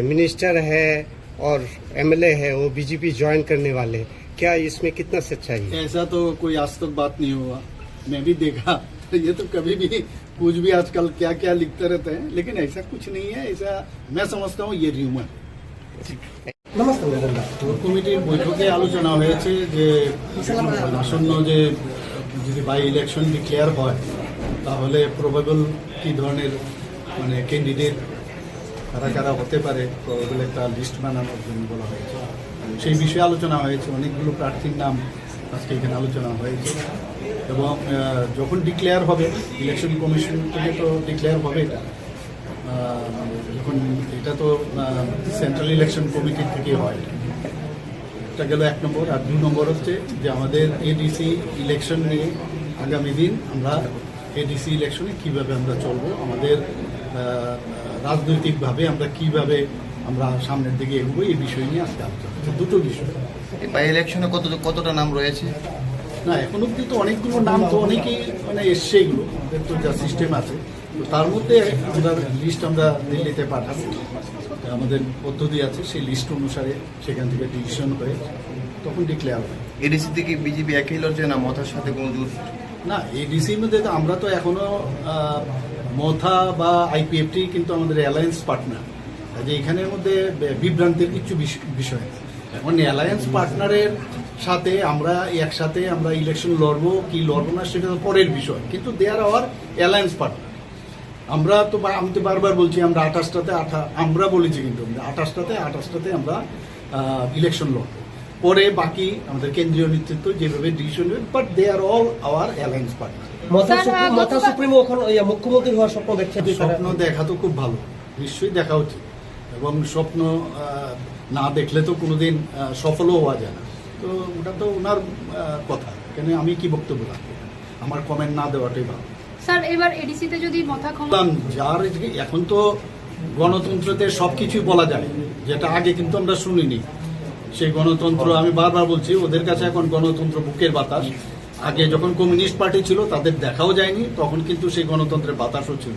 Minister है और MLA है वो बीजेपी ज्वाइन करने वाले, क्या इसमें कितना सच्चाई है? ऐसा तो कोई आज तक बात नहीं हुआ, मैं भी देखा तो ये तो कभी भी कुछ भी आजकल क्या क्या लिखते रहते हैं, लेकिन ऐसा कुछ नहीं है। ऐसा मैं समझता हूँ ये রিউমার। কোর কমিটির বৈঠকে আলোচনা হয়েছে যে আসন্ন যে যদি বাই ইলেকশন ডিক্লেয়ার হয় তাহলে প্রবাবল কি ধরনের মানে ক্যান্ডিডেট কারা কারা হতে পারে, প্রবাবল একটা লিস্ট বানানোর জন্য বলা হয়েছে। সেই বিষয়ে আলোচনা হয়েছে, অনেকগুলো প্রার্থীর নাম আজকে এখানে আলোচনা হয়েছে এবং যখন ডিক্লেয়ার হবে ইলেকশন কমিশন থেকে তো ডিক্লেয়ার হবে যখন এটা তো সেন্ট্রাল ইলেকশন কমিটি থেকে হয়। এটা গেল 1 নম্বর। আর 2 নম্বর হচ্ছে যে আমাদের এডিসি ইলেকশন নিয়ে আগামী দিন আমরা এডিসি ইলেকশনে কিভাবে আমরা চলবো, আমাদের রাজনৈতিকভাবে আমরা কিভাবে আমরা সামনের দিকে এগোবো, এই বিষয় নিয়ে আজকে আলোচনা হচ্ছে। দুটো বিষয়। বাই ইলেকশনে কতটা নাম রয়েছে না, এখন অব্দি তো অনেকগুলো নাম তো অনেকেই মানে এসছে, এগুলো আমাদের তো যা সিস্টেম আছে তো তার মধ্যে আমরা লিস্ট আমরা দিল্লিতে পাঠাবো, আমাদের পদ্ধতি আছে, সেই লিস্ট অনুসারে সেখান থেকে ডিসিশন হয়ে তখন ডিক্লেয়ার হয়। এডিসি থেকে বিজেপি একই লড়ছে না মথার সাথে কোনো দূর না, এডিসির মধ্যে তো আমরা তো এখনো মথা বা আইপিএফটি কিন্তু আমাদের অ্যালায়েন্স পার্টনার, যে এখানের মধ্যে বিভ্রান্তির কিছু বিষয়। এখন অ্যালায়েন্স পার্টনারের সাথে আমরা একসাথে আমরা ইলেকশন লড়বো কি লড়বো না সেটা তো পরের বিষয়, কিন্তু দে আর আওয়ার অ্যালায়েন্স পার্টনার। আমরা তো আমি তো বারবার বলছি আমরা 28টাতে আমরা বলেছি, কিন্তু 28টাতে আমরা ইলেকশন লড়বো, পরে বাকি আমাদের কেন্দ্রীয় নেতৃত্ব যেভাবে ডিসিশন নেবে, but they are all our alliance partner. মুখ্যমন্ত্রী হওয়ার স্বপ্ন দেখছেন? স্বপ্ন দেখা তো খুব ভালো, নিশ্চয়ই দেখা উচিত, এবং স্বপ্ন না দেখলে তো কোনোদিন সফলও হওয়া যায় না। তো ওটা তো ওনার কথা, কেন আমি কি বক্তব্য রাখবো, আমার কমেন্ট না দেওয়াটাই ভালো। স্যার, এবার এডিসিতে যদি মথা যার এখন তো গণতন্ত্রতে সবকিছুই বলা যায়, যেটা আগে কিন্তু আমরা শুনিনি। সেই গণতন্ত্র আমি বারবার বলছি, ওদের কাছে এখন গণতন্ত্র বুকের বাতাস। আগে যখন কমিউনিস্ট পার্টি ছিল তাদের দেখাও যায়নি, তখন কিন্তু সেই গণতন্ত্রের বাতাসও ছিল।